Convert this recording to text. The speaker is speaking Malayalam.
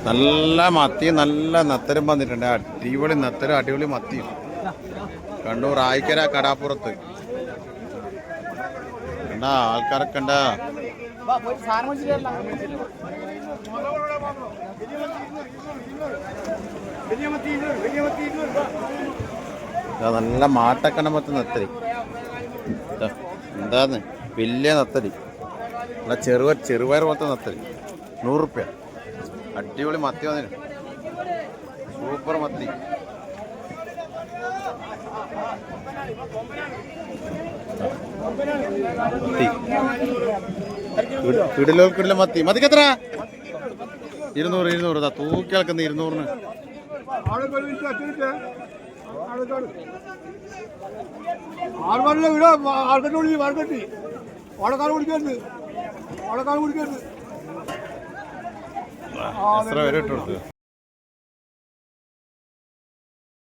നല്ല മത്തി, നല്ല നത്തരും വന്നിട്ടുണ്ട്. അടിപൊളി നത്തരും, അടിപൊളി മത്തിയും. കണ്ണൂർ ആയിക്കര കടാപ്പുറത്ത് കണ്ടാ ആൾക്കാരൊക്കെ ഉണ്ടാ. നല്ല മാട്ടക്കണമത്ത് നത്തരി. എന്താന്ന് വലിയ നത്തരി, നല്ല ചെറുപയർ പോലത്തെ നത്തരി. 100 റുപ്യ. അടിപൊളി മത്തി വന്നിന്, സൂപ്പർ മത്തി. കിടില മത്തി. മത്തിക്കെത്ര? 200. തൂക്കി കളക്കുന്ന 200-ന്. എത്ര വരെ ഇട്ടു കൊടുത്ത്?